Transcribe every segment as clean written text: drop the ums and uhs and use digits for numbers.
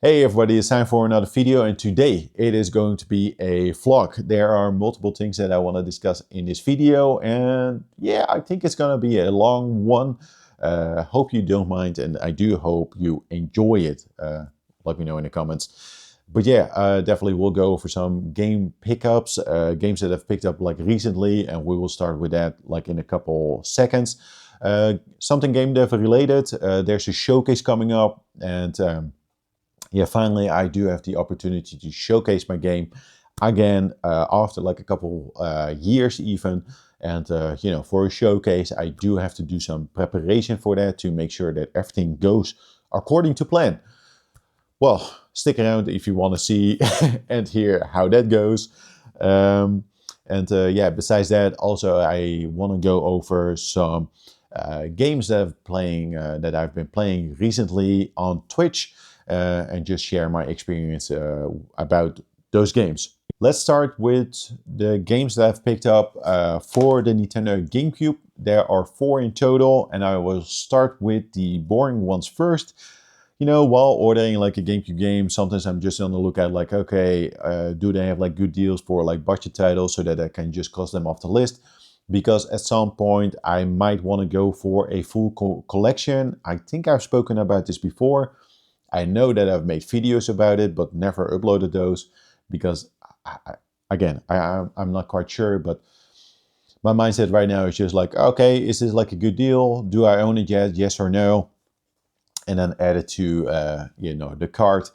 Hey everybody, it's time for another video, and today it is going to be a vlog. There are multiple things that I want to discuss in this video, and yeah, I think it's gonna be a long one. Hope you don't mind, and I do hope you enjoy it. Let me know in the comments. But yeah, definitely we'll go for some game pickups, games that I've picked up like recently, and we will start with that like in a couple seconds. Something game dev related, there's a showcase coming up, and yeah, finally I do have the opportunity to showcase my game again after like a couple years even. And you know, for a showcase I do have to do some preparation for that to make sure that everything goes according to plan. Well, stick around if you want to see and hear how that goes. Yeah, besides that, also I want to go over some games that I've been playing recently on Twitch, and just share my experience about those games. Let's start with the games that I've picked up for the Nintendo GameCube. There are 4 in total, and I will start with the boring ones first. You know, while ordering like a GameCube game, sometimes I'm just on the lookout like, okay, do they have like good deals for like budget titles so that I can just cross them off the list? Because at some point I might want to go for a full collection. I think I've spoken about this before. I know that I've made videos about it, but never uploaded those because, I'm not quite sure, but my mindset right now is just like, okay, is this like a good deal? Do I own it yet? Yes or no? And then add it to, you know, the cart.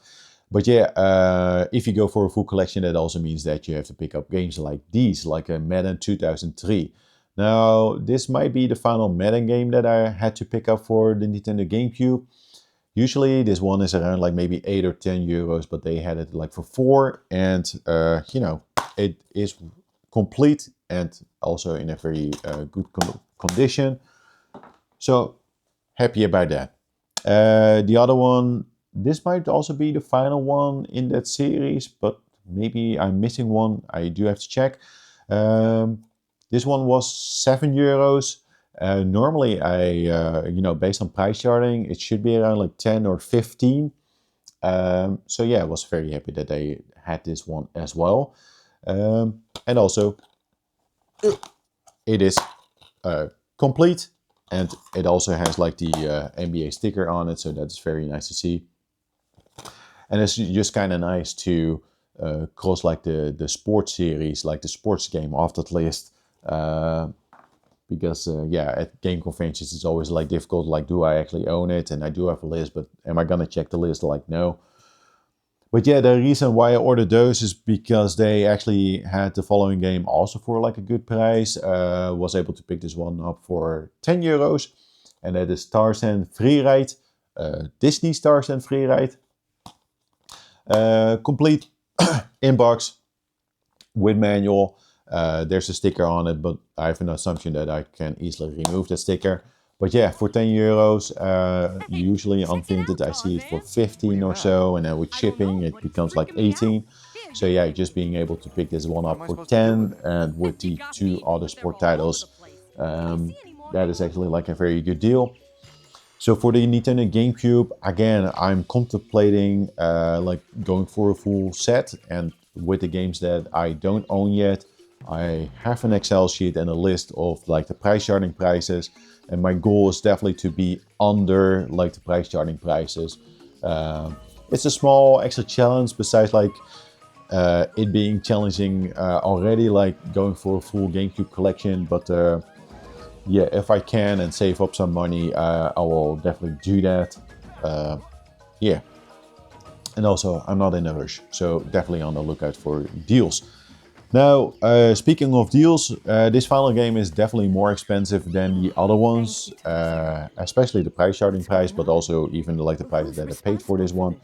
But yeah, if you go for a full collection, that also means that you have to pick up games like these, like a Madden 2003. Now, this might be the final Madden game that I had to pick up for the Nintendo GameCube. Usually this one is around like maybe 8 or 10 euros, but they had it like for 4. And, you know, it is complete and also in a very good condition. So happy about that. The other one, this might also be the final one in that series, but maybe I'm missing one. I do have to check. This one was 7 euros. Normally, you know, based on price charting, it should be around like 10 or 15. So yeah, I was very happy that they had this one as well. And also, it is complete, and it also has like the NBA sticker on it, so that's very nice to see. And it's just kind of nice to cross like the sports series, like the sports game off that list. Because yeah, at game conventions it's always like difficult, like do I actually own it? And I do have a list, but am I gonna check the list? Like no. But yeah, the reason why I ordered those is because they actually had the following game also for like a good price. Was able to pick this one up for 10 euros, and that is Tarzan Freeride, Disney Tarzan Freeride. Complete inbox with manual. There's a sticker on it, but I have an assumption that I can easily remove the sticker. But yeah, for 10 euros, usually on Vinted I see it for 15 or so, and then with shipping it becomes like 18. So yeah, just being able to pick this one up for 10, and with the 2 other sport titles, that is actually like a very good deal. So for the Nintendo GameCube, again, I'm contemplating like going for a full set, and with the games that I don't own yet, I have an Excel sheet and a list of like the price charting prices, and my goal is definitely to be under like the price charting prices. It's a small extra challenge besides like it being challenging already, like going for a full GameCube collection, but yeah, if I can and save up some money, I will definitely do that. Yeah, and also I'm not in a rush, so definitely on the lookout for deals. Now, speaking of deals, this final game is definitely more expensive than the other ones, especially the price charting price, but also even like the price that I paid for this one,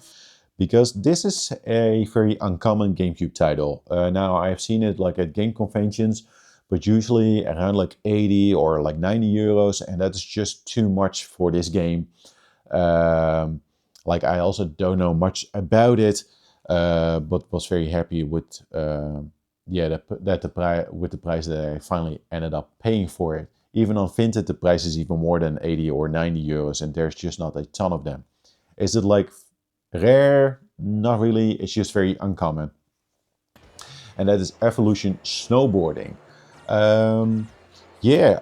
because this is a very uncommon GameCube title. Now, I've seen it like at game conventions, but usually around like 80 or like 90 euros, and that is just too much for this game. Like I also don't know much about it, but was very happy with yeah, with the price that I finally ended up paying for it. Even on Vinted, the price is even more than 80 or 90 euros, and there's just not a ton of them. Is it like rare? not really. It's just very uncommon. And that is Evolution Snowboarding. Um, yeah,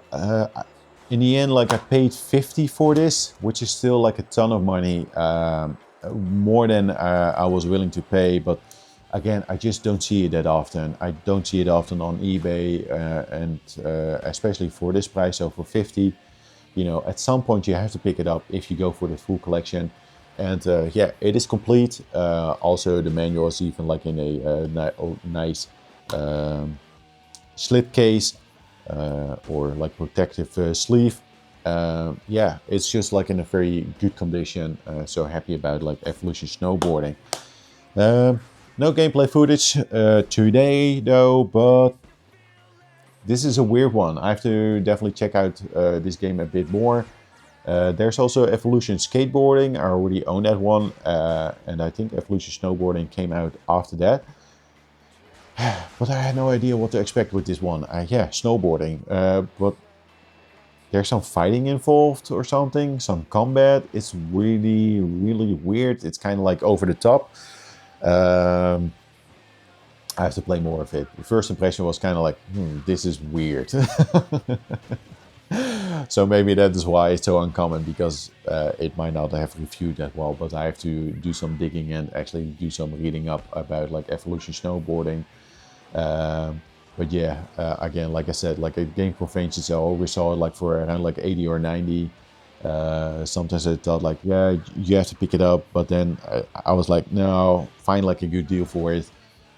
in the end, like I paid 50 for this, which is still like a ton of money, more than I was willing to pay. But again, I just don't see it that often. I don't see it often on eBay, and especially for this price, so for 50, you know, at some point you have to pick it up if you go for the full collection. And yeah, it is complete. Also, the manual is even like in a nice slip case, or like protective sleeve. Yeah, it's just like in a very good condition. So happy about like Evolution Snowboarding. No gameplay footage today though, but this is a weird one. I have to definitely check out this game a bit more. There's also Evolution Skateboarding. I already own that one, and I think Evolution Snowboarding came out after that. But I had no idea what to expect with this one. Yeah, snowboarding. But there's some fighting involved or something, some combat. It's really, really weird. It's kind of like over the top. I have to play more of it. The first impression was kind of like, this is weird. So maybe that is why it's so uncommon, because it might not have reviewed that well, but I have to do some digging and actually do some reading up about like Evolution Snowboarding. But yeah, again, like I said, like at game conventions, I always saw it like for around like 80 or 90. Sometimes I thought like, yeah, you have to pick it up, but then I was like, no, find like a good deal for it,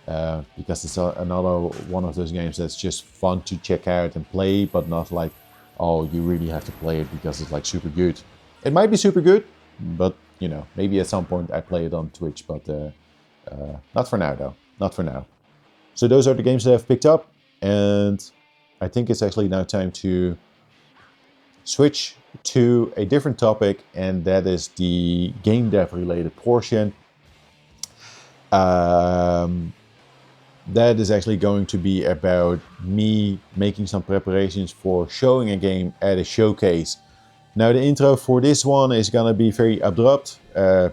because it's another one of those games that's just fun to check out and play, but not like, oh, you really have to play it because it's like super good. It might be super good, but you know, maybe at some point I play it on Twitch, but not for now though, not for now. So those are the games that I've picked up, and I think it's actually now time to switch to a different topic, and that is the game dev related portion. That is actually going to be about me making some preparations for showing a game at a showcase. Now the intro for this one is gonna be very abrupt,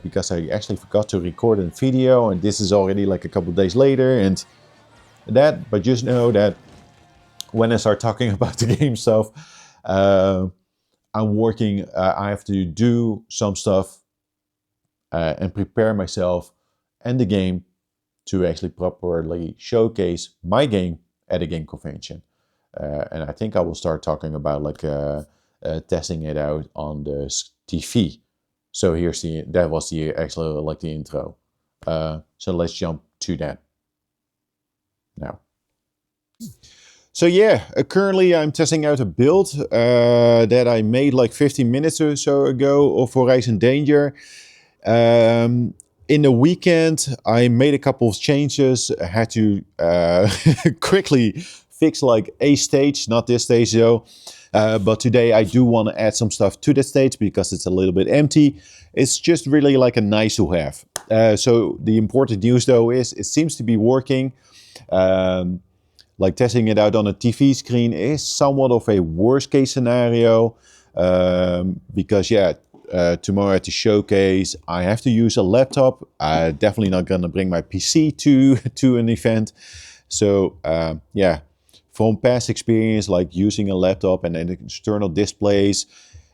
because I actually forgot to record a video, and this is already like a couple of days later, and that, but just know that when I start talking about the game stuff, I'm working, I have to do some stuff and prepare myself and the game to actually properly showcase my game at a game convention. And I think I will start talking about like testing it out on the TV. So that was the actual like the intro. So let's jump to that now. So yeah, currently I'm testing out a build that I made like 15 minutes or so ago of Horizon Danger. In the weekend, I made a couple of changes. I had to quickly fix like a stage, not this stage though. But today I do want to add some stuff to the stage because it's a little bit empty. It's just really like a nice to have. So the important news though is it seems to be working. Like testing it out on a TV screen is somewhat of a worst case scenario, because yeah, tomorrow at the showcase I have to use a laptop. I'm definitely not gonna bring my PC to an event. So yeah, from past experience, like using a laptop and external displays,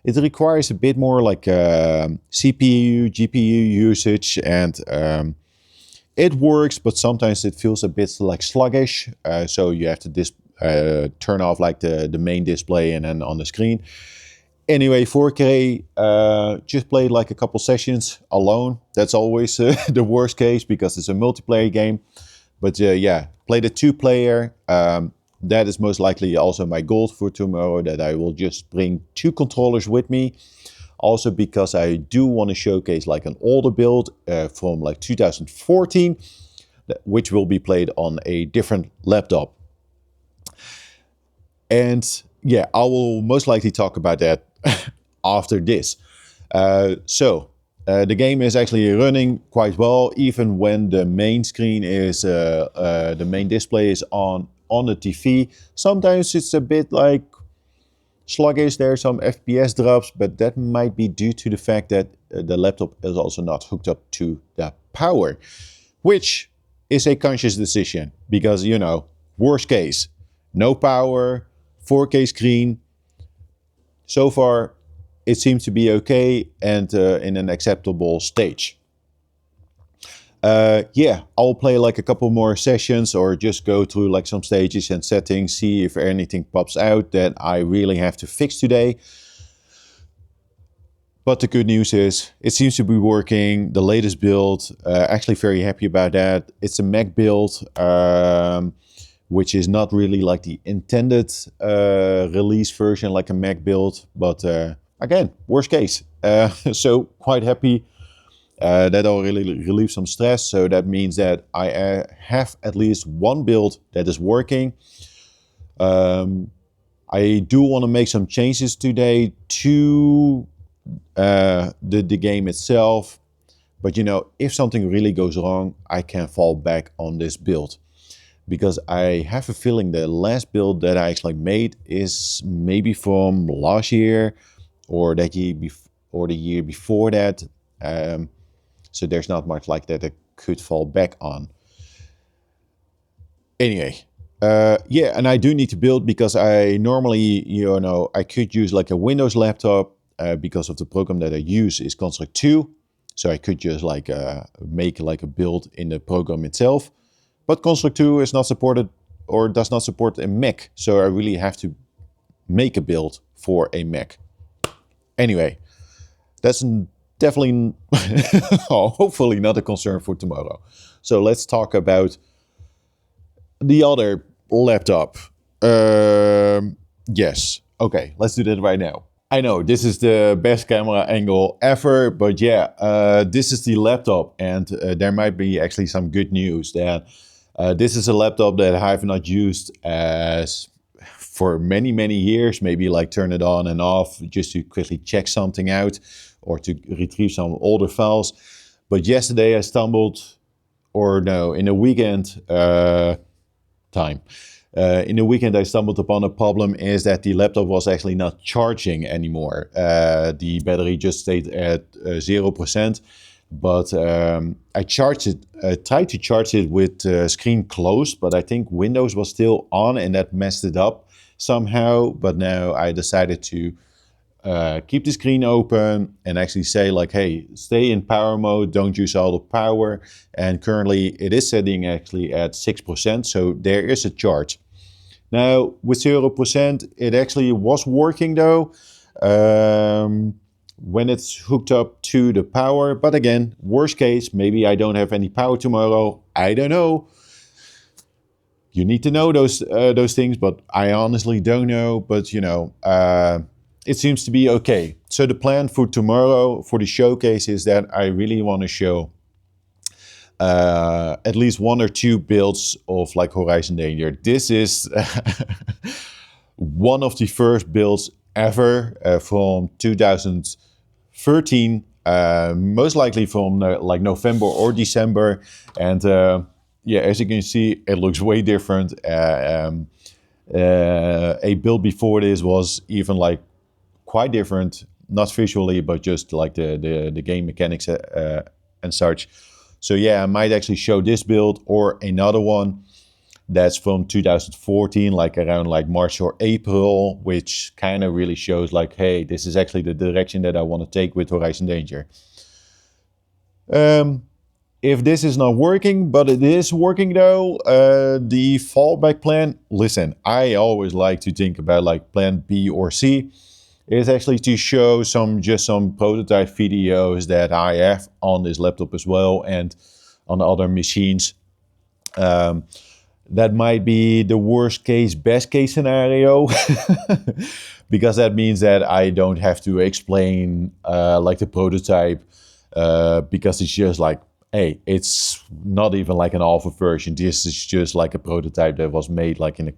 it requires a bit more like CPU, GPU usage, and it works, but sometimes it feels a bit like sluggish. So you have to turn off like the main display and then on the screen. Anyway, 4K, just played like a couple sessions alone. That's always the worst case because it's a multiplayer game. But yeah, played a 2-player. That is most likely also my goal for tomorrow, that I will just bring 2 controllers with me. Also because I do want to showcase like an older build from like 2014, which will be played on a different laptop. And yeah, I will most likely talk about that after this. So the game is actually running quite well, even when the main screen is, the main display is on the TV. Sometimes it's a bit like sluggish. There are some FPS drops, but that might be due to the fact that the laptop is also not hooked up to the power, which is a conscious decision because, you know, worst case, no power, 4K screen. So far, it seems to be okay and in an acceptable stage. Yeah, I'll play like a couple more sessions or just go through like some stages and settings, see if anything pops out that I really have to fix today. But the good news is it seems to be working. The latest build, actually very happy about that. It's a Mac build, which is not really like the intended release version, like a Mac build. But again, worst case. So quite happy. That'll really relieve some stress. So that means that I have at least one build that is working. I do want to make some changes today to the game itself. But you know, if something really goes wrong, I can fall back on this build. Because I have a feeling the last build that I actually made is maybe from last year or that year or the year before that. So there's not much like that I could fall back on. Anyway, yeah, and I do need to build because I normally, you know, I could use like a Windows laptop because of the program that I use is Construct 2. So I could just like make like a build in the program itself. But Construct 2 is not supported or does not support a Mac. So I really have to make a build for a Mac. Anyway, that's definitely, hopefully not a concern for tomorrow. So let's talk about the other laptop. Yes. Okay, let's do that right now. I know this is the best camera angle ever, but yeah, this is the laptop, and there might be actually some good news that this is a laptop that I have not used as for many years. Maybe like turn it on and off just to quickly check something out or to retrieve some older files. But yesterday I stumbled, or no, in a weekend time. In the weekend, I stumbled upon a problem is that the laptop was actually not charging anymore. The battery just stayed at 0%, but I charged it, tried to charge it with screen closed, but I think Windows was still on and that messed it up somehow. But now I decided to keep the screen open and actually say like, hey, stay in power mode, don't use all the power. And currently it is setting actually at 6%, so there is a charge. Now with 0%, it actually was working though, when it's hooked up to the power. But again, worst case, maybe I don't have any power tomorrow, I don't know. You need to know those things, but I honestly don't know. But you know, it seems to be okay. So the plan for tomorrow for the showcase is that I really want to show at least 1 or 2 builds of like Horizon Danger. This is one of the first builds ever from 2013, most likely from like November or December. And yeah, as you can see, it looks way different. A build before this was even like quite different, not visually, but just like the game mechanics and such. So yeah, I might actually show this build or another one that's from 2014, like around like March or April, which kind of really shows like, hey, this is actually the direction that I want to take with Horizon Danger. If this is not working, but it is working though, the fallback plan, listen, I always like to think about like plan B or C. Is actually to show some prototype videos that I have on this laptop as well and on other machines. That might be the worst case, best case scenario, because that means that I don't have to explain like the prototype, because it's just like, hey, it's not even like an alpha version. This is just like a prototype that was made like in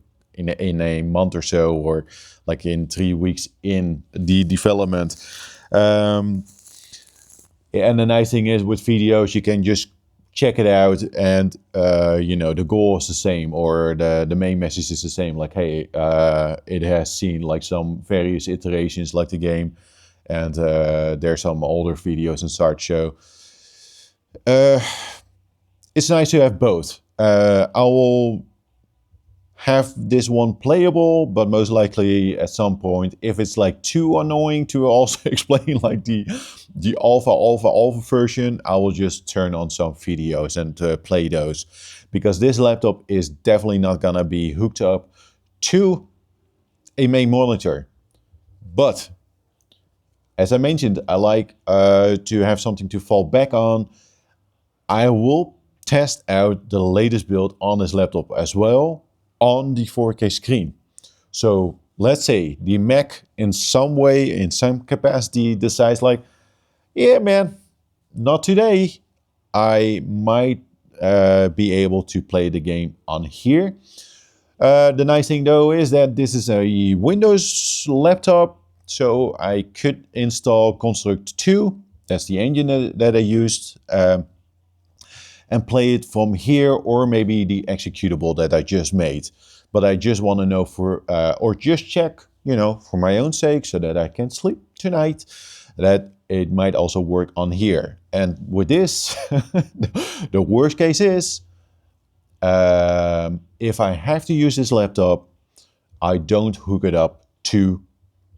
a month or so, or like in 3 weeks in the development. And the nice thing is with videos, you can just check it out, and the goal is the same, or the main message is the same, like, hey, it has seen like some various iterations like the game, and there's some older videos and such. So it's nice to have both. I will have this one playable, but most likely at some point, if it's like too annoying to also explain like the alpha version, I will just turn on some videos and play those, because this laptop is definitely not gonna be hooked up to a main monitor. But as I mentioned, I like to have something to fall back on. I will test out the latest build on this laptop as well, on the 4K screen. So let's say the Mac in some way, in some capacity, decides like, yeah, man, not today. I might be able to play the game on here. The nice thing though is that this is a Windows laptop, so I could install Construct 2. That's the engine that I used. And play it from here, or maybe the executable that I just made. But I just want to know or just check, for my own sake, so that I can sleep tonight, that it might also work on here. And with this, the worst case is, if I have to use this laptop, I don't hook it up to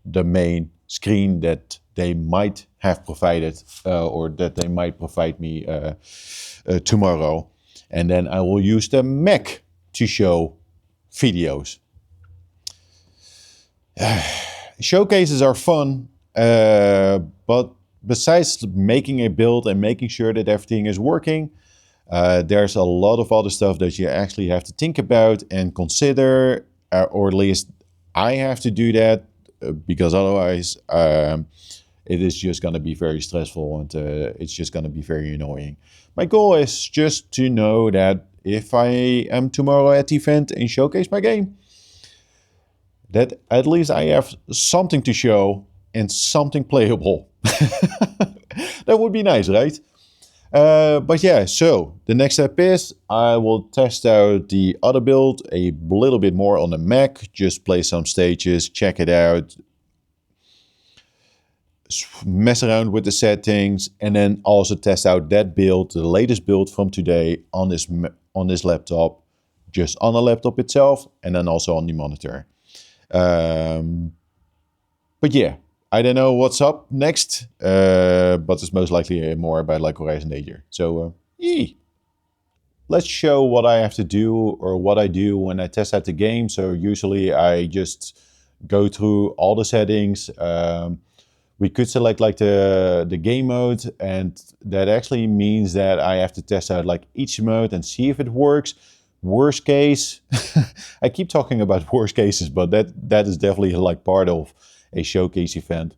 the main screen that they might have provided, or that they might provide me tomorrow. And then I will use the Mac to show videos. Showcases are fun, but besides making a build and making sure that everything is working, there's a lot of other stuff that you actually have to think about and consider, or at least I have to do that, because otherwise it is just going to be very stressful, and it's just going to be very annoying. My goal is just to know that if I am tomorrow at the event and showcase my game, that at least I have something to show and something playable. That would be nice, right? But yeah, so the next step is I will test out the other build a little bit more on the Mac, just play some stages, check it out, mess around with the settings, and then also test out that build, the latest build from today, on this laptop, just on the laptop itself, and then also on the monitor. But yeah, I don't know what's up next, but it's most likely more about like Horizon Danger. So let's show what I have to do, or what I do when I test out the game. So usually I just go through all the settings. We could select like the game mode, and that actually means that I have to test out like each mode and see if it works. Worst case, I keep talking about worst cases, but that is definitely like part of a showcase event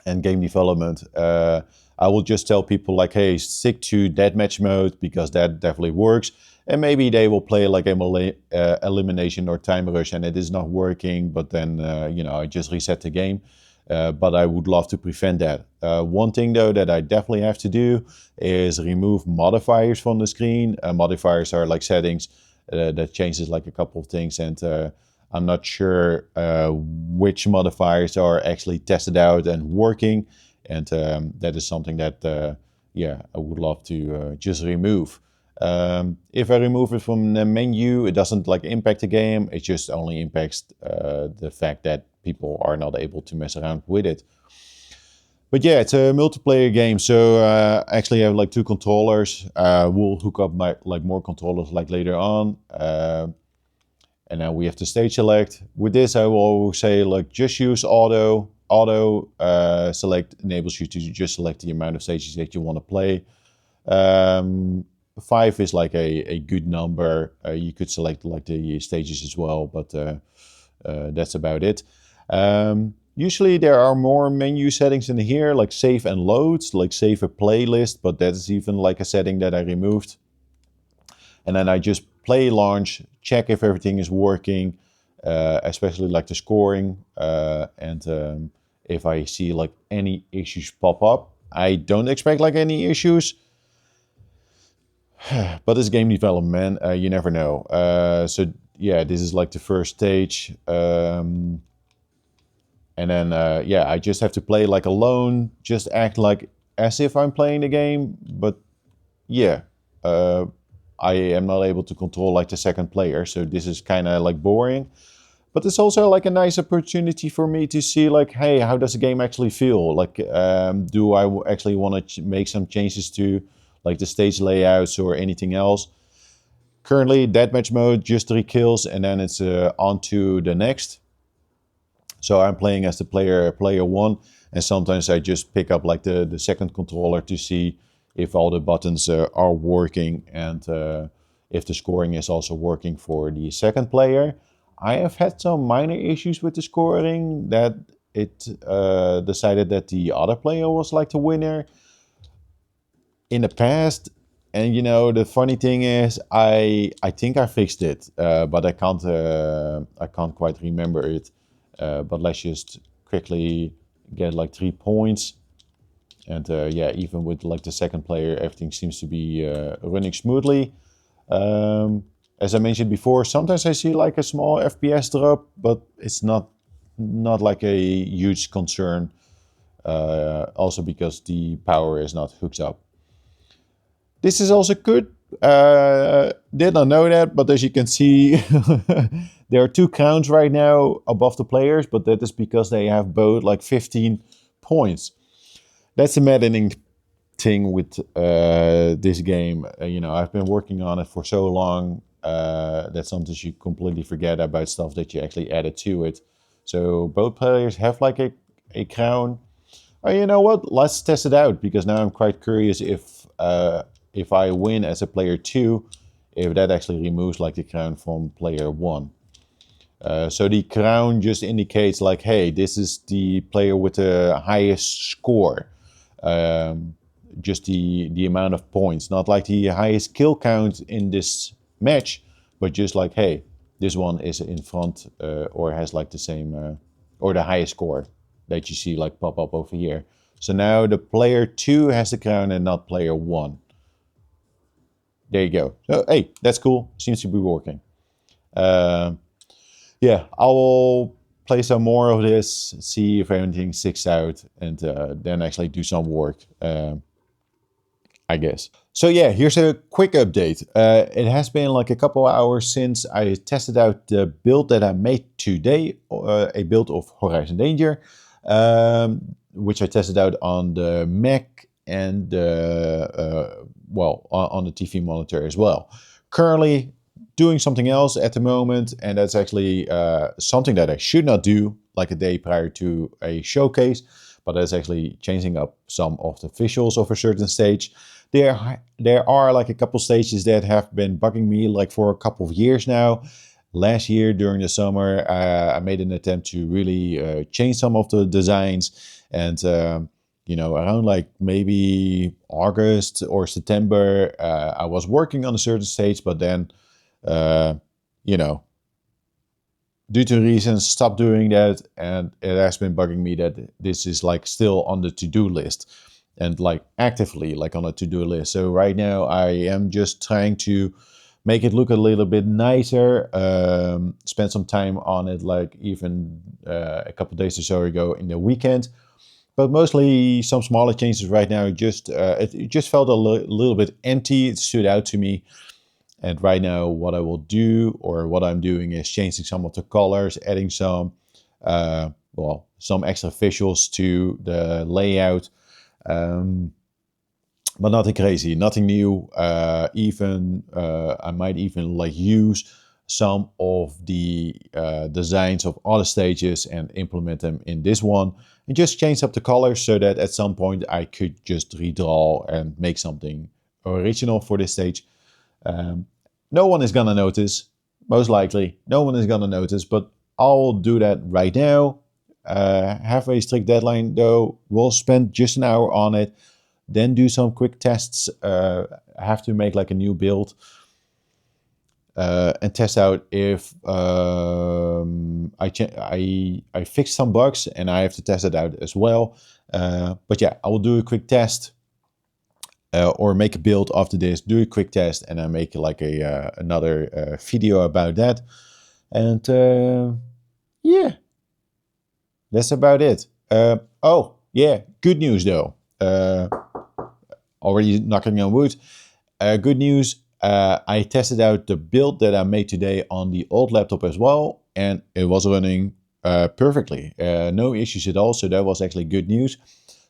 and game development. I will just tell people like, hey, stick to deathmatch mode, because that definitely works. And maybe they will play like elimination or time rush, and it is not working, but then I just reset the game. But I would love to prevent that. One thing though that I definitely have to do is remove modifiers from the screen. Modifiers are like settings that changes like a couple of things, and I'm not sure which modifiers are actually tested out and working, and that is something that I would love to just remove. If I remove it from the menu, it doesn't like impact the game. It just only impacts the fact that people are not able to mess around with it. But yeah, it's a multiplayer game, so actually I have like 2 controllers. We'll hook up more controllers like later on. And now we have to stage select. With this, I will say like just use auto. Auto select enables you to just select the amount of stages that you want to play. 5 is like a good number. You could select like the stages as well, but that's about it. Usually there are more menu settings in here, like save and loads, like save a playlist, but that is even like a setting that I removed. And then I just play launch, check if everything is working, especially like the scoring, and if I see like any issues pop up. I don't expect like any issues. But this game development, you never know. So yeah, this is like the first stage. And then yeah, I just have to play like alone, just act like as if I'm playing the game. But yeah, uh, I am not able to control like the second player, so this is kind of like boring. But it's also like a nice opportunity for me to see like, hey, how does the game actually feel? Like, do I actually want to make some changes to like the stage layouts or anything else? Currently, deathmatch mode, just 3 kills, and then it's on to the next. So I'm playing as the player one, and sometimes I just pick up like the second controller to see if all the buttons are working and if the scoring is also working for the second player. I have had some minor issues with the scoring that it decided that the other player was like the winner in the past. And you know the funny thing is, I think I fixed it, but I can't quite remember it. But let's just quickly get like 3 points. And yeah, even with like the second player, everything seems to be running smoothly. As I mentioned before, sometimes I see like a small FPS drop, but it's not like a huge concern. Also because the power is not hooked up. This is also good. Did not know that, but as you can see, there are 2 crowns right now above the players, but that is because they have both like 15 points. That's a maddening thing with this game. You know, I've been working on it for so long that sometimes you completely forget about stuff that you actually added to it. So both players have like a crown. Oh, you know what? Let's test it out because now I'm quite curious if I win as a player 2, if that actually removes like the crown from player 1. So the crown just indicates like, hey, this is the player with the highest score. Just the amount of points, not like the highest kill count in this match, but just like, hey, this one is in front or has like the same or the highest score that you see like pop up over here. So now the player 2 has the crown and not player 1. There you go. So, hey, that's cool. Seems to be working. Yeah, I will play some more of this, see if anything sticks out, and then actually do some work, I guess. So yeah, here's a quick update. It has been like a couple hours since I tested out the build that I made today, a build of Horizon Danger, which I tested out on the Mac and well, on the TV monitor as well. Currently doing something else at the moment, and that's actually something that I should not do like a day prior to a showcase, but that's actually changing up some of the visuals of a certain stage. There are like a couple stages that have been bugging me like for a couple of years now. Last year during the summer, I made an attempt to really change some of the designs, and you know, around like maybe August or September, I was working on a certain stage, but then, you know, due to reasons, stopped doing that, and it has been bugging me that this is like still on the to-do list and like actively like on a to-do list. So right now I am just trying to make it look a little bit nicer, spend some time on it, like even a couple days or so ago in the weekend. But mostly some smaller changes right now. Just it just felt a little bit empty. It stood out to me. And right now, what I will do, or what I'm doing, is changing some of the colors, adding some, well, some extra visuals to the layout. But nothing crazy, nothing new. I might even like use some of the designs of other stages and implement them in this one, and just change up the colors so that at some point I could just redraw and make something original for this stage. No one is gonna notice, most likely. No one is gonna notice, but I'll do that right now. Have a strict deadline though. We'll spend just an hour on it, then do some quick tests. Have to make like a new build and test out if I fixed some bugs, and I have to test it out as well. But yeah, I will do a quick test. or make a build after this, do a quick test, and I make like another video about that. And yeah, that's about it. Oh yeah, good news though. Already knocking on wood. Good news. I tested out the build that I made today on the old laptop as well, and it was running perfectly. No issues at all. So that was actually good news.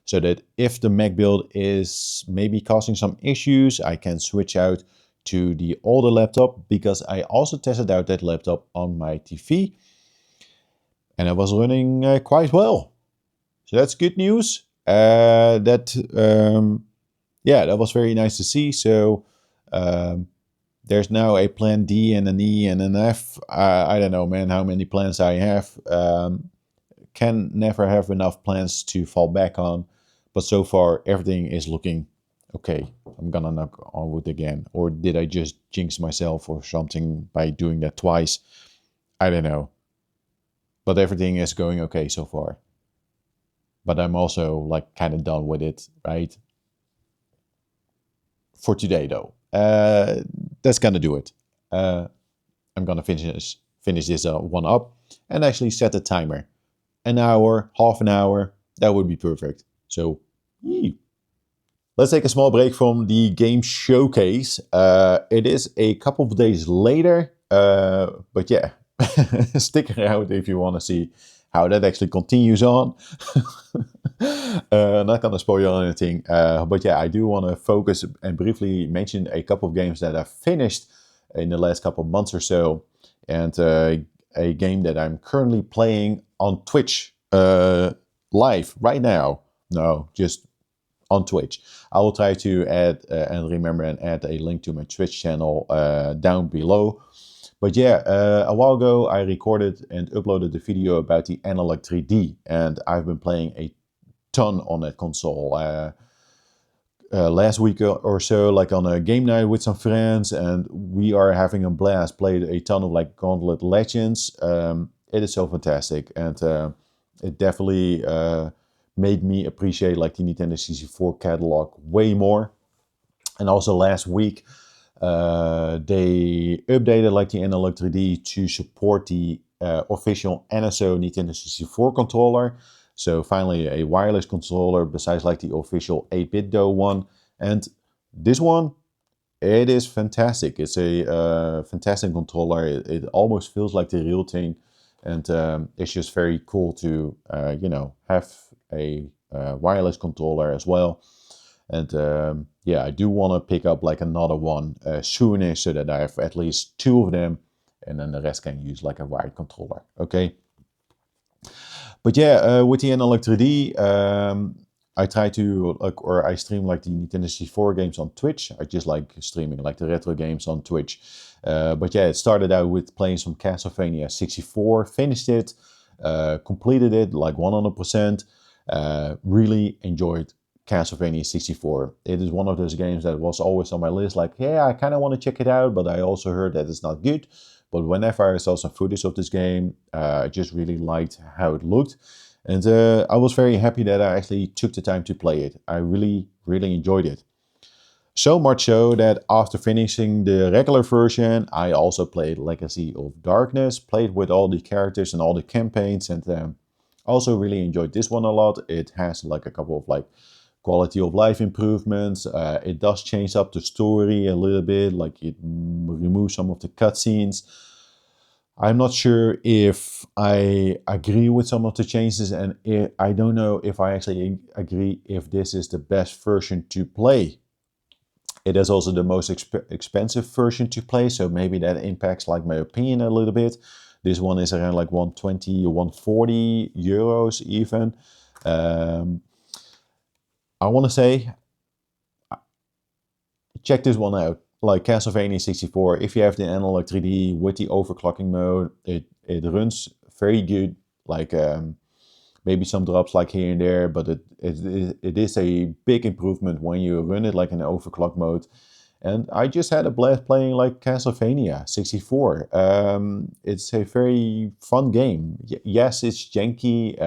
So that if the Mac build is maybe causing some issues, I can switch out to the older laptop, because I also tested out that laptop on my TV and it was running quite well. So that's good news. Yeah, that was very nice to see. So there's now a plan D and an E and an F. I don't know, man, how many plans I have. Can never have enough plans to fall back on. But so far, everything is looking okay. I'm gonna knock on wood again. Or did I just jinx myself or something by doing that twice? I don't know. But everything is going okay so far. But I'm also like kind of done with it, right? For today, though. That's gonna do it. I'm gonna finish this one up and actually set a timer. An hour, half an hour, that would be perfect. So, let's take a small break from the game showcase. It is a couple of days later, but yeah, stick around if you want to see how that actually continues on. Not gonna spoil anything, but yeah, I do want to focus and briefly mention a couple of games that I've finished in the last couple of months or so, and a game that I'm currently playing on Twitch live right now. No, just on Twitch. I will try to add and remember and add a link to my Twitch channel down below. But yeah, a while ago I recorded and uploaded the video about the Analog 3D, and I've been playing a ton on that console. Last week or so, like on a game night with some friends, and we are having a blast. Played a ton of like Gauntlet Legends. It is so fantastic, and it definitely made me appreciate like the Nintendo 64 catalog way more. And also last week, they updated like the Analog 3D to support the official NSO Nintendo 64 controller. So finally a wireless controller besides like the official 8-bit DO one. And this one, it is fantastic. It's a fantastic controller. It almost feels like the real thing. And it's just very cool to, have a wireless controller as well. And yeah, I do want to pick up like another one soonish, so that I have at least 2 of them, and then the rest can use like a wired controller. Okay. But yeah, with the Analog 3D, I try to I stream like the Nintendo 64 games on Twitch. I just like streaming like the retro games on Twitch. But yeah, it started out with playing some Castlevania 64, finished it, completed it like 100%. Really enjoyed Castlevania 64. It is one of those games that was always on my list. Like, yeah, I kind of want to check it out, but I also heard that it's not good. But whenever I saw some footage of this game, I just really liked how it looked. And I was very happy that I actually took the time to play it. I really, really enjoyed it. So much so that after finishing the regular version, I also played Legacy of Darkness, played with all the characters and all the campaigns, and also really enjoyed this one a lot. It has like a couple of like quality of life improvements. It does change up the story a little bit, like it removes some of the cutscenes. I'm not sure if I agree with some of the changes, and I don't know if I actually agree if this is the best version to play. It is also the most expensive version to play, so maybe that impacts like my opinion a little bit. This one is around like 120 or 140 euros even. I want to say, check this one out. Like Castlevania 64, if you have the Analog 3D with the overclocking mode, it runs very good. Like maybe some drops like here and there, but it is a big improvement when you run it like in overclock mode. And I just had a blast playing like Castlevania 64. It's a very fun game. Yes, it's janky.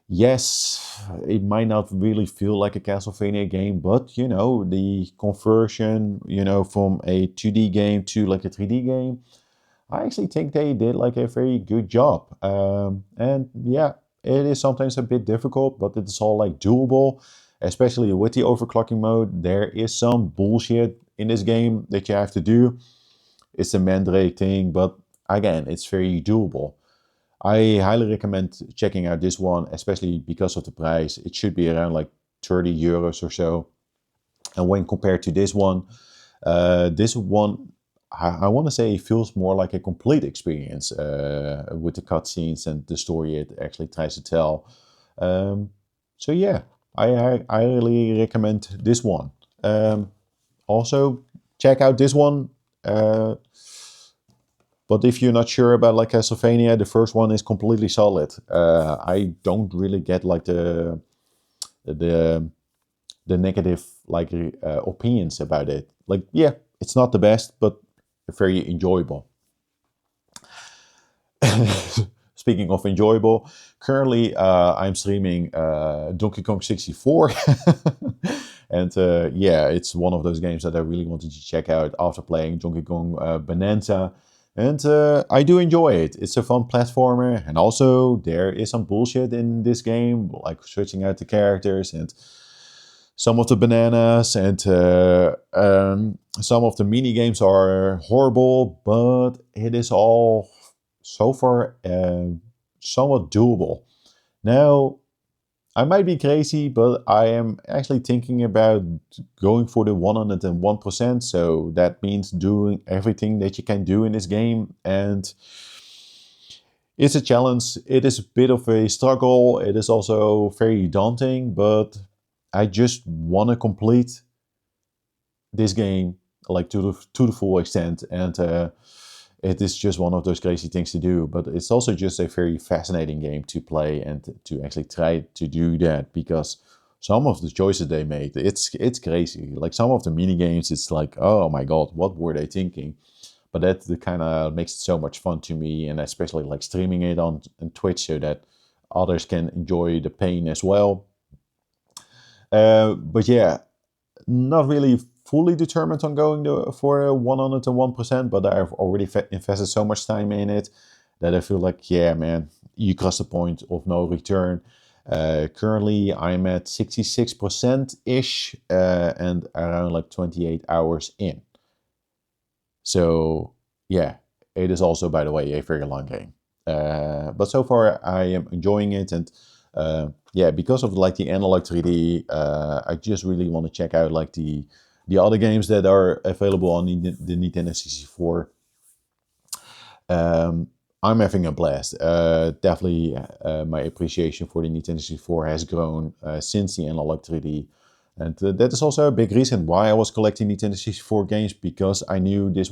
Yes, it might not really feel like a Castlevania game, but the conversion, from a 2D game to like a 3D game, I actually think they did like a very good job. And yeah, it is sometimes a bit difficult, but it's all like doable, especially with the overclocking mode. There is some bullshit in this game that you have to do. It's a Mandrake thing, but again, it's very doable. I highly recommend checking out this one, especially because of the price. It should be around like 30 euros or so. And when compared to this one, I want to say it feels more like a complete experience with the cutscenes and the story it actually tries to tell. Um, so yeah, I really recommend this one. Also, check out this one. But if you're not sure about like Castlevania, the first one is completely solid. I don't really get like the the negative like opinions about it. Like, yeah, it's not the best, but very enjoyable. Speaking of enjoyable, currently I'm streaming Donkey Kong 64. And yeah, it's one of those games that I really wanted to check out after playing Donkey Kong Bonanza. And I do enjoy it. It's a fun platformer. And also, there is some bullshit in this game, like switching out the characters and some of the bananas. And some of the mini games are horrible, but it is all so far somewhat doable. Now, I might be crazy, but I am actually thinking about going for the 101%. So that means doing everything that you can do in this game. And it's a challenge. It is a bit of a struggle. It is also very daunting, but I just want to complete this game like to the full extent. And it is just one of those crazy things to do, but it's also just a very fascinating game to play and to actually try to do that, because some of the choices they made, it's crazy. Like some of the mini games, it's like, oh my god, what were they thinking? But that kind of makes it so much fun to me, and especially like streaming it on Twitch so that others can enjoy the pain as well. But yeah, not really fully determined on going for a 101%, but I've already invested so much time in it that I feel like, yeah, man, you cross the point of no return. Currently, I'm at 66% ish and around like 28 hours in. So, yeah, it is also, by the way, a very long game. But so far, I am enjoying it, and yeah, because of like the analog 3D, I just really want to check out like the other games that are available on the Nintendo 64. I'm having a blast. Definitely, my appreciation for the Nintendo 64 has grown since the analog 3D. And that is also a big reason why I was collecting Nintendo 64 games, because I knew this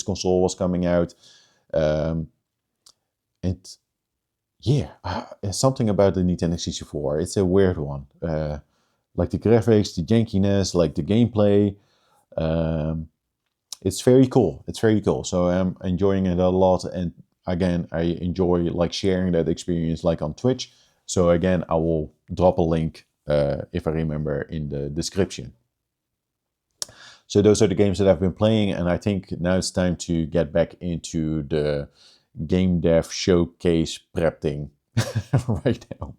console was coming out. Um, and yeah, something about the Nintendo 64. It's a weird one. Like the graphics, the jankiness, like the gameplay. Um, it's very cool. It's very cool. So I'm enjoying it a lot. And again, I enjoy like sharing that experience like on Twitch. So again, I will drop a link if I remember in the description. So those are the games that I've been playing, and I think now it's time to get back into the game dev showcase prep thing right now.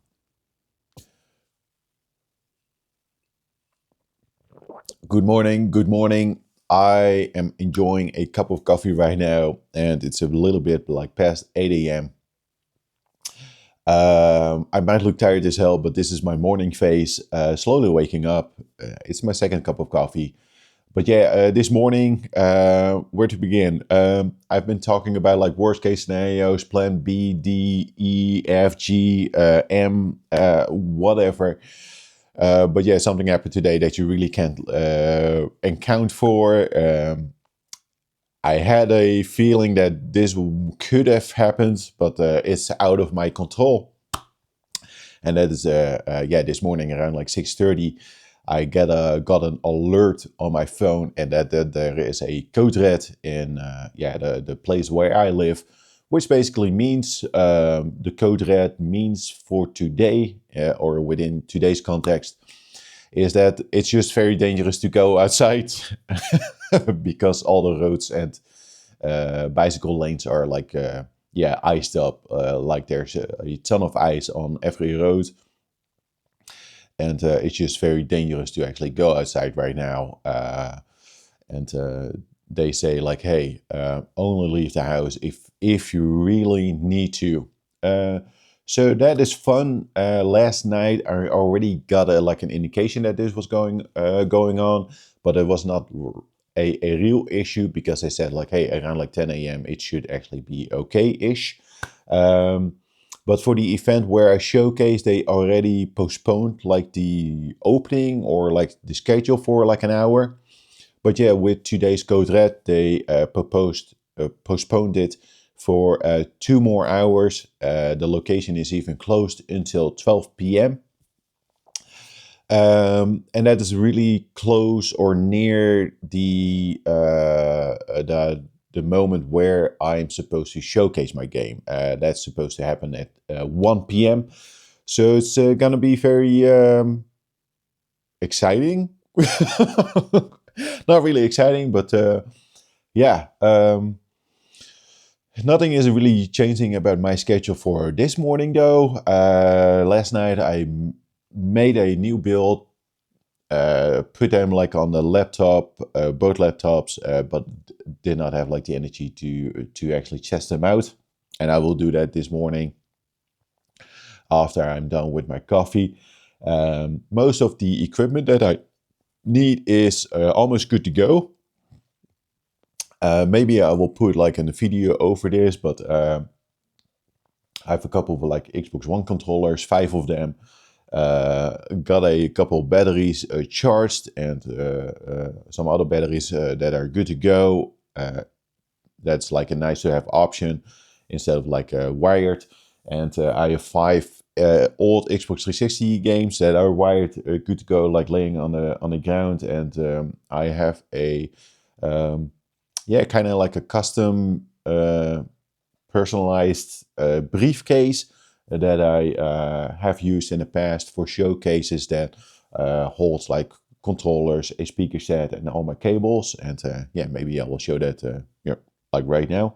Good morning. Good morning. I am enjoying a cup of coffee right now, and it's a little bit like past 8 a.m. I might look tired as hell, but this is my morning phase. Slowly waking up. It's my second cup of coffee. But yeah, this morning, where to begin? I've been talking about like worst case scenarios, plan B, D, E, F, G, M, whatever. But yeah, something happened today that you really can't account for. I had a feeling that this could have happened, but it's out of my control. And that is, yeah, this morning around like 6:30, I got an alert on my phone, and that there is a code red in yeah the place where I live, which basically means the code red means for today, or within today's context, is that it's just very dangerous to go outside because all the roads and bicycle lanes are like iced up, like there's a ton of ice on every road, and it's just very dangerous to actually go outside right now. And they say like, hey, only leave the house if you really need to. So that is fun. Last night I already got like an indication that this was going on, but it was not a real issue, because they said like, hey, around like 10 a.m. it should actually be okay-ish. But for the event where I showcased, they already postponed like the opening or like the schedule for like an hour. But yeah, with today's code red, they postponed it for 2 more hours. The location is even closed until 12 p.m. And that is really close or near the moment where I'm supposed to showcase my game. That's supposed to happen at 1 p.m. So it's gonna be very exciting. Not really exciting, but yeah. Nothing is really changing about my schedule for this morning, though. Last night I made a new build, put them like on the laptop, both laptops, but did not have like the energy to actually test them out. And I will do that this morning after I'm done with my coffee. Most of the equipment that I need is almost good to go. Maybe I will put like in a video over this, but I have a couple of like Xbox One controllers, 5 of them. Got a couple batteries charged, and some other batteries that are good to go. That's like a nice to have option instead of like wired. And I have 5 old Xbox 360 games that are wired, good to go, like laying on the ground. And I have a kind of like a custom personalized briefcase that I have used in the past for showcases that holds like controllers, a speaker set, and all my cables. And maybe I will show that like right now.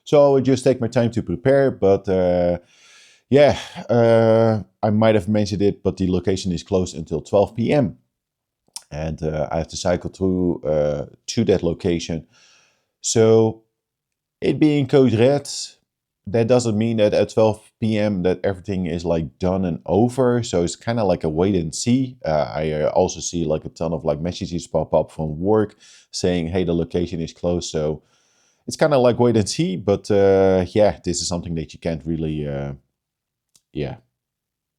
So I will just take my time to prepare, but I might have mentioned it, but the location is closed until 12 p.m. And I have to cycle through to that location. So it being code red, that doesn't mean that at 12 p.m. that everything is like done and over. So it's kind of like a wait and see. I also see like a ton of like messages pop up from work saying, hey, the location is closed. So it's kind of like wait and see. But this is something that you can't really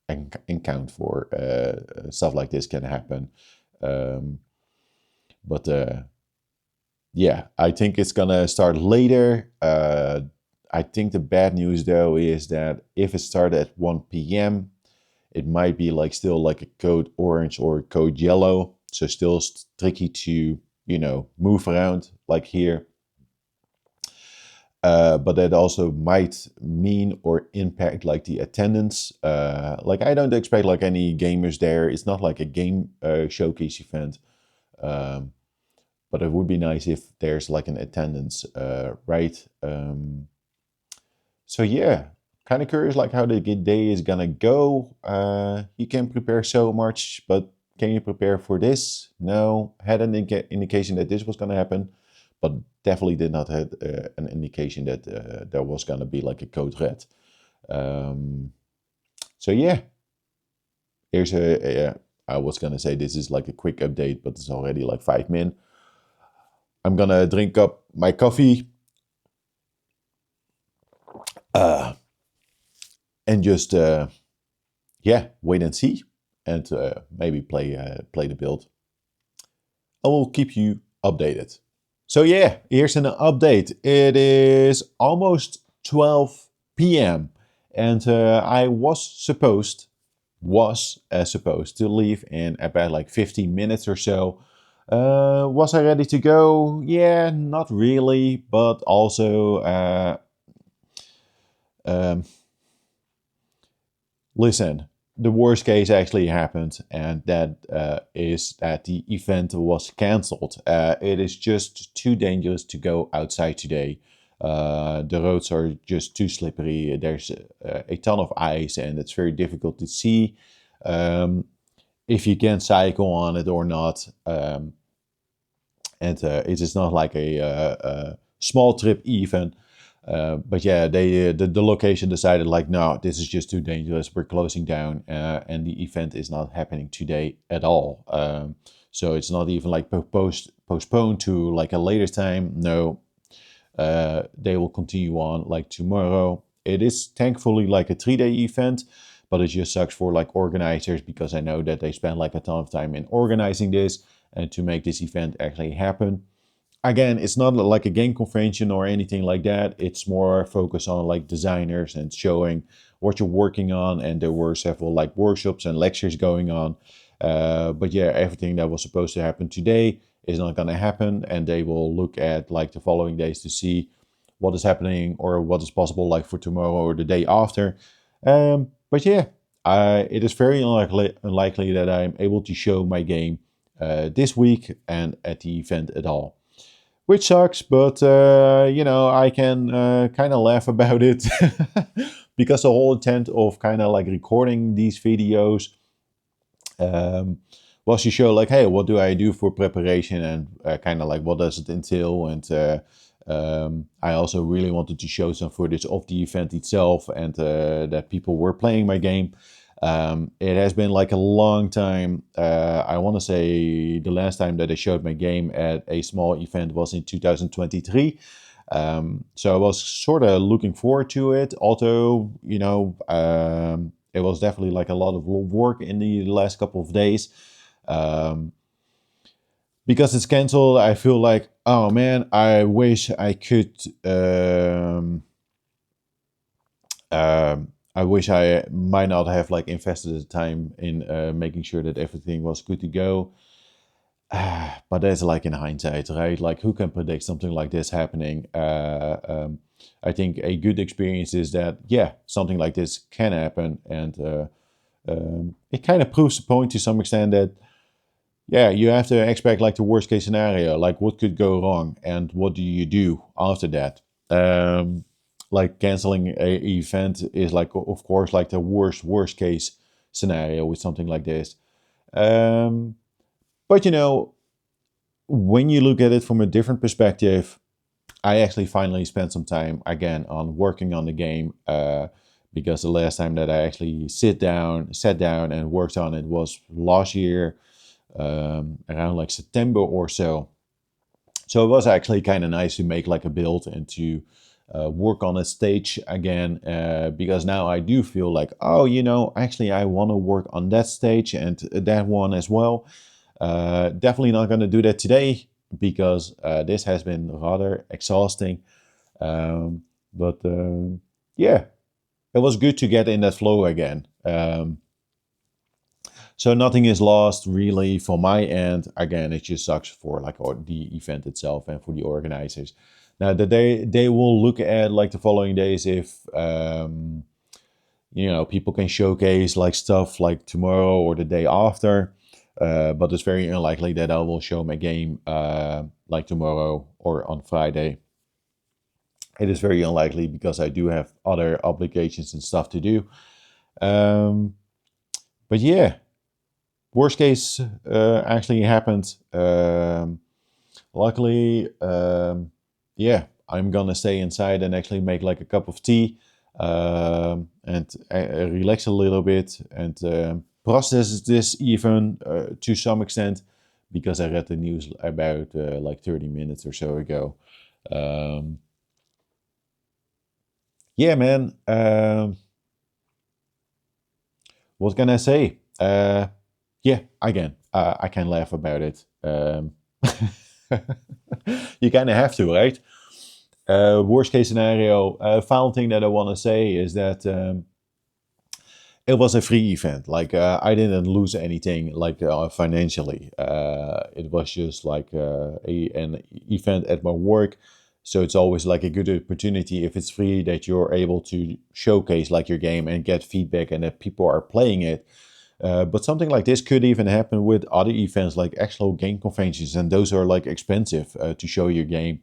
account for. Stuff like this can happen. I think it's gonna start later. I think the bad news though is that if it started at 1 p.m., it might be like still like a code orange or code yellow. So still tricky to, move around like here. But that also might mean or impact like the attendance. Like I don't expect like any gamers there. It's not like a game showcase event. But it would be nice if there's like an attendance, right? So yeah, kind of curious like how the day is gonna go. You can prepare so much, but can you prepare for this? No, had an indication that this was gonna happen, but definitely did not have an indication that there was gonna be like a code red. So yeah, here's I was gonna say this is like a quick update, but it's already like 5 min. I'm gonna drink up my coffee and just wait and see, and maybe play the build. I will keep you updated. So yeah, here's an update. It is almost 12 p.m. and I was supposed to leave in about like 15 minutes or so. Was I ready to go? Yeah, not really, but also listen, the worst case actually happened, and that is that the event was cancelled. It is just too dangerous to go outside today. The roads are just too slippery. There's a ton of ice, and it's very difficult to see if you can cycle on it or not. And it is not like a small trip even. But yeah, the location decided like, no, this is just too dangerous. We're closing down, and the event is not happening today at all. So it's not even like postponed to like a later time. No, they will continue on like tomorrow. It is thankfully like a 3-day event, but it just sucks for like organizers, because I know that they spend like a ton of time in organizing this and to make this event actually happen. Again, it's not like a game convention or anything like that. It's more focused on like designers and showing what you're working on. And there were several like workshops and lectures going on. But yeah, everything that was supposed to happen today is not going to happen. And they will look at like the following days to see what is happening or what is possible like for tomorrow or the day after. But yeah, it is very unlikely that I'm able to show my game this week and at the event at all. Which sucks, but I can kind of laugh about it because the whole intent of kind of like recording these videos was to show like, hey, what do I do for preparation, and kind of like what does it entail. And I also really wanted to show some footage of the event itself, and that people were playing my game. It has been like a long time. I want to say the last time that I showed my game at a small event was in 2023. So I was sort of looking forward to it. Although, it was definitely like a lot of work in the last couple of days. Because it's canceled, I feel like, oh man, I wish I could... I wish I might not have like invested the time in making sure that everything was good to go. But that's like in hindsight, right? Like, who can predict something like this happening? I think a good experience is that, yeah, something like this can happen. And it kind of proves the point to some extent that, yeah, you have to expect like the worst case scenario, like what could go wrong and what do you do after that? Like canceling a event is like, of course, like the worst case scenario with something like this. But when you look at it from a different perspective, I actually finally spent some time again on working on the game, because the last time that I actually sat down and worked on it was last year, around like September or so. So it was actually kind of nice to make like a build and to work on a stage again, because now I do feel like, oh, actually I want to work on that stage and that one as well. Definitely not going to do that today, because this has been rather exhausting. But yeah, it was good to get in that flow again. So nothing is lost really from my end. Again, it just sucks for like the event itself and for the organizers. Now they will look at like the following days if people can showcase like stuff like tomorrow or the day after. But it's very unlikely that I will show my game like tomorrow or on Friday. It is very unlikely because I do have other obligations and stuff to do. But yeah, worst case actually happened. Luckily, yeah, I'm gonna stay inside and actually make like a cup of tea and relax a little bit and process this even to some extent, because I read the news about like 30 minutes or so ago. Yeah, man. What can I say? Yeah, again, I can laugh about it. You kind of have to, right? Worst case scenario, final thing that I want to say is that it was a free event. Like, I didn't lose anything like financially. It was just like an event at my work. So it's always like a good opportunity if it's free that you're able to showcase like your game and get feedback and that people are playing it. But something like this could even happen with other events like actual game conventions, and those are like expensive to show your game,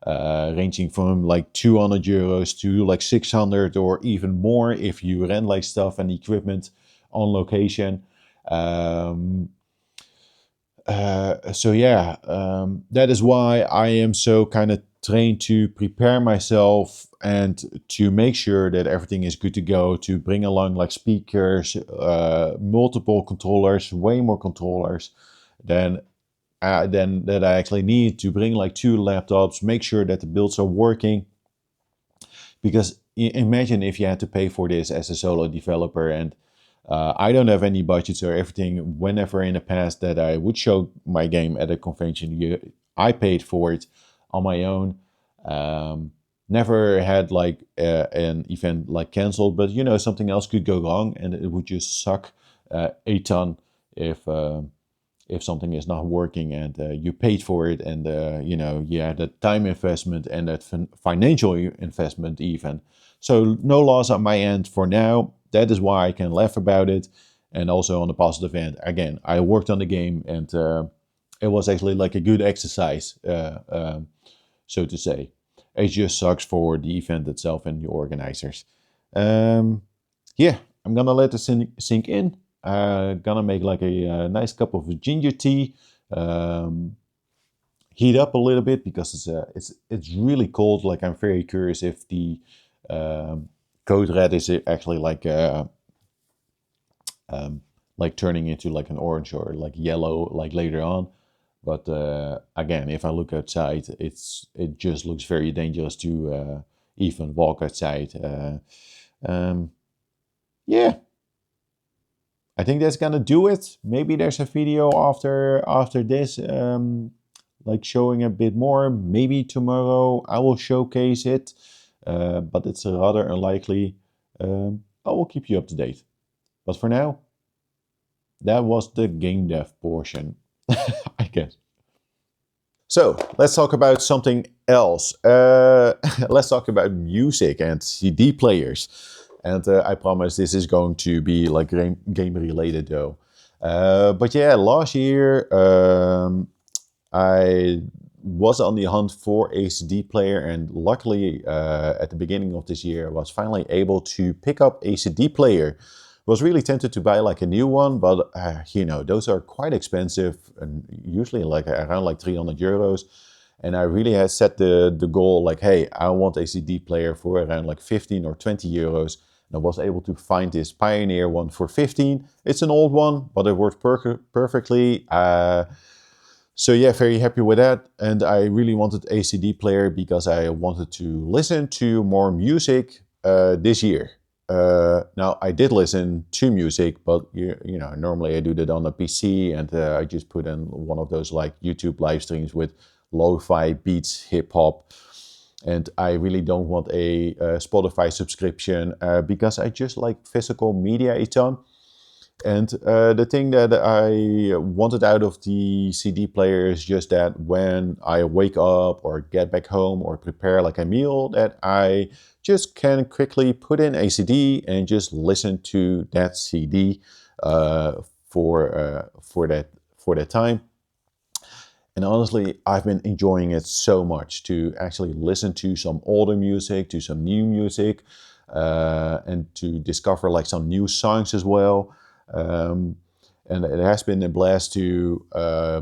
ranging from like €200 to like 600 or even more if you rent like stuff and equipment on location. Um, so yeah, that is why I am so kind of trained to prepare myself and to make sure that everything is good to go, to bring along like speakers, multiple controllers, way more controllers than that I actually need, to bring like 2 laptops, make sure that the builds are working. Because imagine if you had to pay for this as a solo developer, and I don't have any budgets or everything. Whenever in the past that I would show my game at a convention, I paid for it on my own. Never had like an event like canceled, but something else could go wrong, and it would just suck a ton if something is not working and you paid for it, and you had that time investment and that financial investment even. So no loss on my end for now. That is why I can laugh about it. And also on the positive end, again, I worked on the game, and it was actually like a good exercise, so to say. It just sucks for the event itself and the organizers. Yeah, I'm gonna let this sink in. Gonna make like a nice cup of ginger tea. Heat up a little bit because it's really cold. Like, I'm very curious if the code red is actually like turning into like an orange or like yellow like later on. But again, if I look outside, it just looks very dangerous to even walk outside. Yeah, I think that's gonna do it. Maybe there's a video after this, like showing a bit more. Maybe tomorrow I will showcase it, but it's rather unlikely. I will keep you up to date. But for now, that was the game dev portion, I guess. So let's talk about something else. Let's talk about music and CD players. And I promise this is going to be like game related though. But yeah, last year I was on the hunt for a CD player, and luckily at the beginning of this year I was finally able to pick up a CD player. Was really tempted to buy like a new one, but those are quite expensive, and usually like around like €300. And I really had set the goal like, hey, I want a CD player for around like 15 or 20 euros. And I was able to find this Pioneer one for 15. It's an old one, but it works perfectly. So yeah, very happy with that. And I really wanted a CD player because I wanted to listen to more music this year. Now, I did listen to music, but normally I do that on a PC, and I just put in one of those like YouTube live streams with lo-fi beats, hip hop. And I really don't want a Spotify subscription because I just like physical media a ton. And the thing that I wanted out of the CD player is just that when I wake up or get back home or prepare like a meal, that I just can quickly put in a CD and just listen to that CD for that time. And honestly, I've been enjoying it so much to actually listen to some older music, to some new music, and to discover like some new songs as well. And it has been a blast to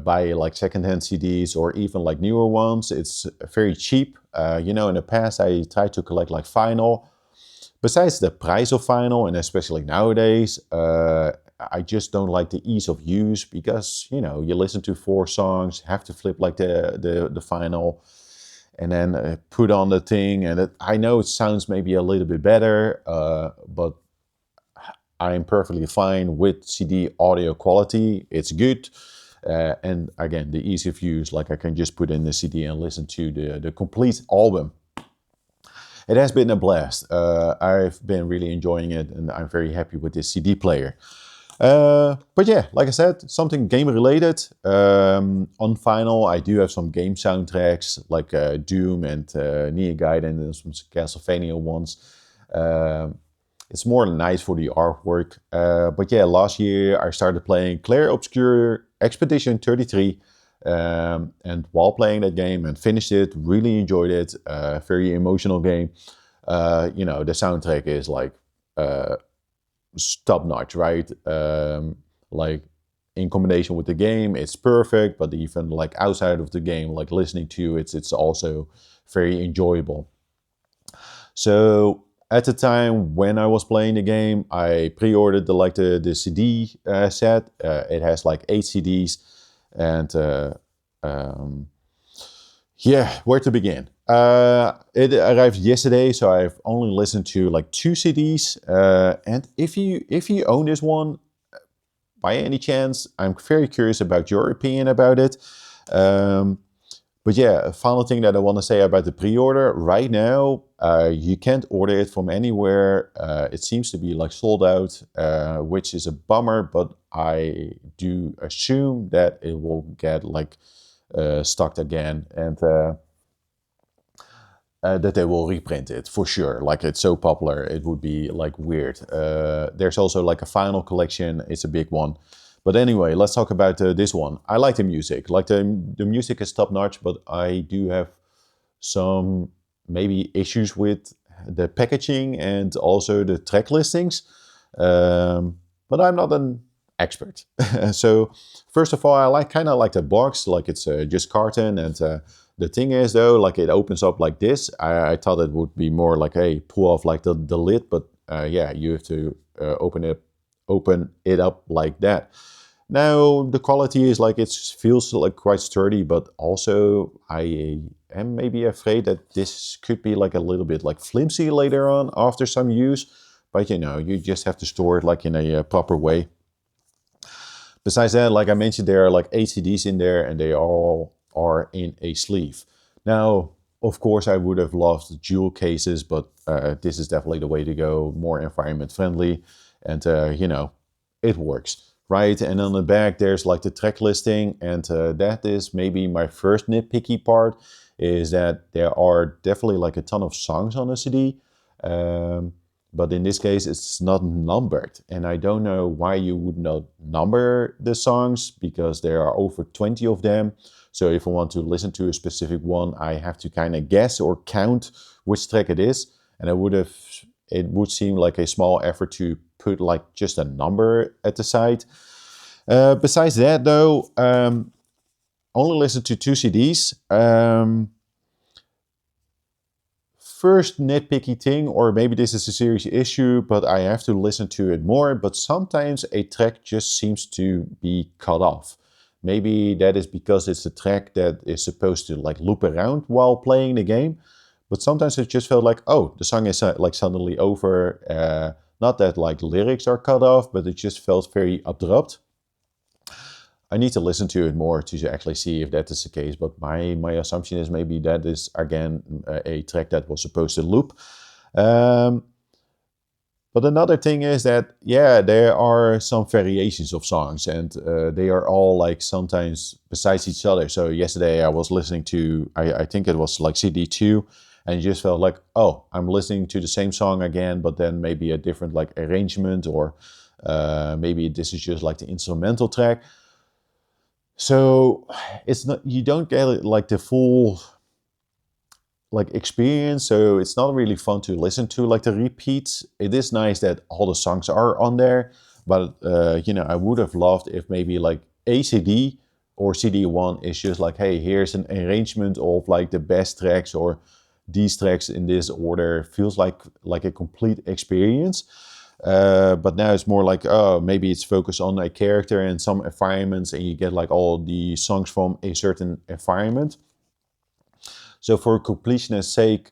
buy like secondhand CDs or even like newer ones. It's very cheap. In the past I tried to collect like vinyl. Besides the price of vinyl, and especially nowadays, I just don't like the ease of use because, you listen to 4 songs, have to flip like the vinyl, and then put on the thing. And I know it sounds maybe a little bit better, but I'm perfectly fine with CD audio quality. It's good. And again, the ease of use, like I can just put in the CD and listen to the complete album. It has been a blast. I've been really enjoying it, and I'm very happy with this CD player. But yeah, like I said, something game related. On Final, I do have some game soundtracks like Doom and Neo Gaiden and some Castlevania ones. Um, it's more nice for the artwork. But yeah, last year I started playing Clair Obscur Expedition 33. And while playing that game and finished it, really enjoyed it. Very emotional game. The soundtrack is like uh, top notch, right? Like in combination with the game, it's perfect. But even like outside of the game, like listening to it's also very enjoyable. So at the time when I was playing the game, I pre-ordered the CD set. It has like 8 CDs, and um, yeah, where to begin? It arrived yesterday, so I've only listened to like 2 CDs. And if you own this one by any chance, I'm very curious about your opinion about it. Um, but yeah, a final thing that I want to say about the pre-order right now, you can't order it from anywhere. It seems to be like sold out, which is a bummer. But I do assume that it will get like stocked again, and that they will reprint it for sure. Like it's so popular, it would be like weird. There's also like a final collection. It's a big one. But anyway, let's talk about this one. I like the music. Like the music is top notch, but I do have some maybe issues with the packaging and also the track listings. But I'm not an expert. So first of all, I kind of like the box, like it's just carton. And the thing is though, like it opens up like this. I thought it would be more like, hey, pull off like the lid, but yeah, you have to open it up like that. Now the quality is like it feels like quite sturdy, but also I am maybe afraid that this could be like a little bit like flimsy later on after some use. But you just have to store it like in a proper way. Besides that, like I mentioned, there are like 8 CDs in there, and they all are in a sleeve. Now, of course, I would have loved jewel cases, but this is definitely the way to go. More environment friendly, and it works, right? And on the back, there's like the track listing, and that is maybe my first nitpicky part. Is that there are definitely like a ton of songs on the CD. Um, but in this case, it's not numbered. And I don't know why you would not number the songs, because there are over 20 of them. So if I want to listen to a specific one, I have to kind of guess or count which track it is. And it would seem like a small effort to put like just a number at the side. Besides that though, only listen to 2 CDs. First nitpicky thing, or maybe this is a serious issue, but I have to listen to it more. But sometimes a track just seems to be cut off. Maybe that is because it's a track that is supposed to like loop around while playing the game. But sometimes it just felt like, oh, the song is like suddenly over. Not that like lyrics are cut off, but it just felt very abrupt. I need to listen to it more to actually see if that is the case. But my assumption is maybe that is again a track that was supposed to loop. Um, but another thing is that yeah, there are some variations of songs, and they are all like sometimes besides each other. So yesterday I was listening to I think it was like CD2, and it just felt like, oh, I'm listening to the same song again, but then maybe a different like arrangement, or maybe this is just like the instrumental track. So it's not, you don't get it like the full like experience, so it's not really fun to listen to like the repeats. It is nice that all the songs are on there, but I would have loved if maybe like a CD or CD1 is just like, hey, here's an arrangement of like the best tracks, or these tracks in this order. Feels like a complete experience. But now it's more like, oh, maybe it's focused on a character and some environments, and you get like all the songs from a certain environment. So for completionist sake,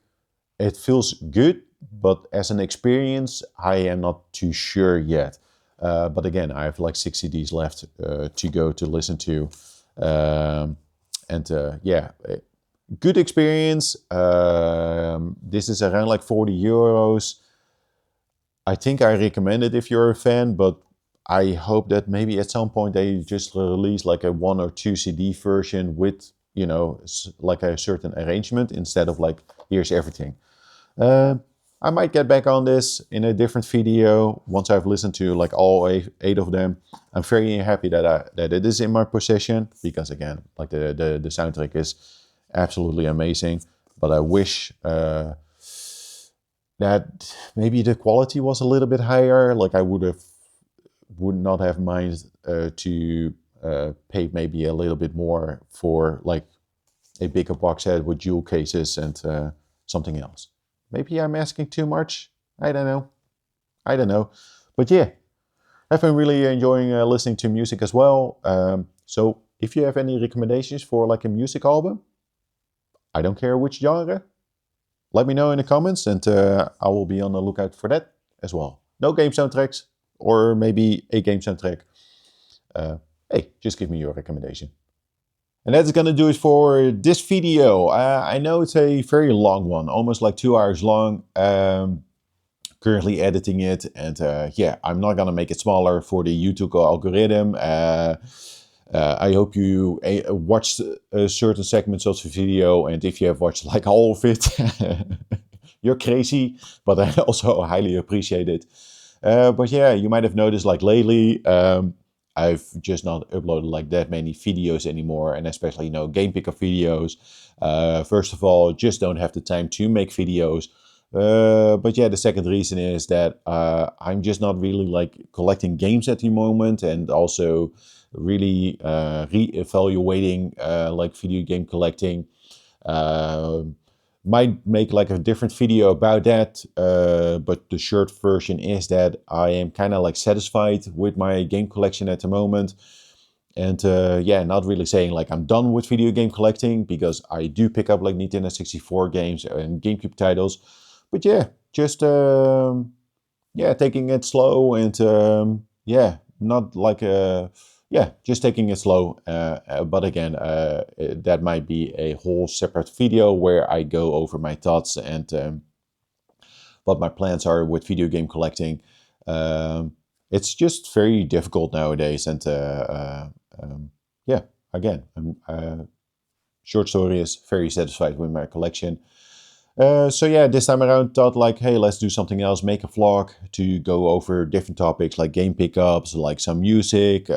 it feels good, but as an experience, I am not too sure yet. But again, I have like 6 CDs left to go to listen to. Yeah, good experience. This is around like €40. I think I recommend it if you're a fan, but I hope that maybe at some point they just release like a 1 or 2 CD version with, like a certain arrangement instead of like, here's everything. Uh, I might get back on this in a different video once I've listened to like all eight of them. I'm very happy that it is in my possession because again, like the soundtrack is absolutely amazing. But I wish that maybe the quality was a little bit higher. Like I would not have mind to pay maybe a little bit more for like a bigger box set with jewel cases and something else. Maybe I'm asking too much. I don't know. But yeah, I've been really enjoying listening to music as well. So if you have any recommendations for like a music album, I don't care which genre, let me know in the comments and I will be on the lookout for that as well. No game soundtracks or maybe a game soundtrack. Hey, just give me your recommendation. And that's gonna do it for this video. I know it's a very long one, almost like 2 hours long. Currently editing it, and yeah, I'm not gonna make it smaller for the YouTube algorithm. I hope you watched certain segments of the video, and if you have watched like all of it, you're crazy, but I also highly appreciate it. But yeah, you might have noticed like lately, I've just not uploaded like that many videos anymore, and especially game picker videos. First of all, just don't have the time to make videos. But yeah, the second reason is that I'm just not really like collecting games at the moment, and also really re-evaluating like video game collecting. Uh, might make like a different video about that, but the short version is that I am kind of like satisfied with my game collection at the moment. And yeah, not really saying like I'm done with video game collecting, because I do pick up like Nintendo 64 games and GameCube titles. But yeah, just yeah, taking it slow and yeah, not like yeah, just taking it slow. But again, that might be a whole separate video where I go over my thoughts and what my plans are with video game collecting. It's just very difficult nowadays, and yeah, again, short story is very satisfied with my collection. So yeah, this time around thought like, hey, let's do something else, make a vlog to go over different topics like game pickups, like some music,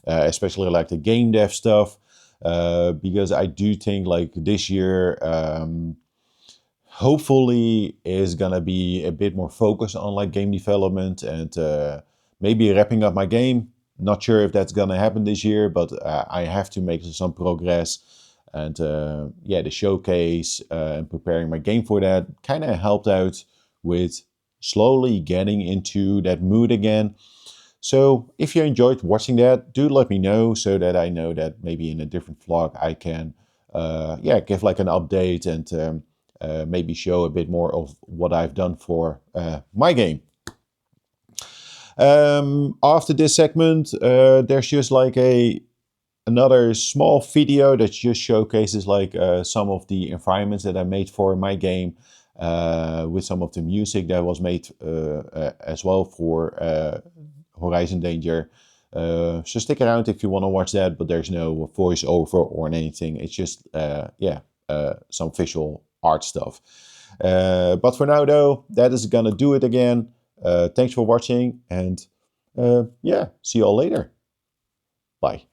especially like the game dev stuff, because I do think like this year, hopefully is gonna be a bit more focused on like game development and maybe wrapping up my game. Not sure if that's gonna happen this year, but I have to make some progress. And yeah, the showcase and preparing my game for that kind of helped out with slowly getting into that mood again. So if you enjoyed watching that, do let me know so that I know that maybe in a different vlog I can yeah, give like an update and maybe show a bit more of what I've done for my game. After this segment, there's just like another small video that just showcases like some of the environments that I made for my game, with some of the music that was made as well for Horizon Danger. So stick around if you want to watch that, but there's no voiceover or anything. It's just yeah, some visual art stuff. But for now though, that is gonna do it again. Thanks for watching, and yeah, see you all later. Bye.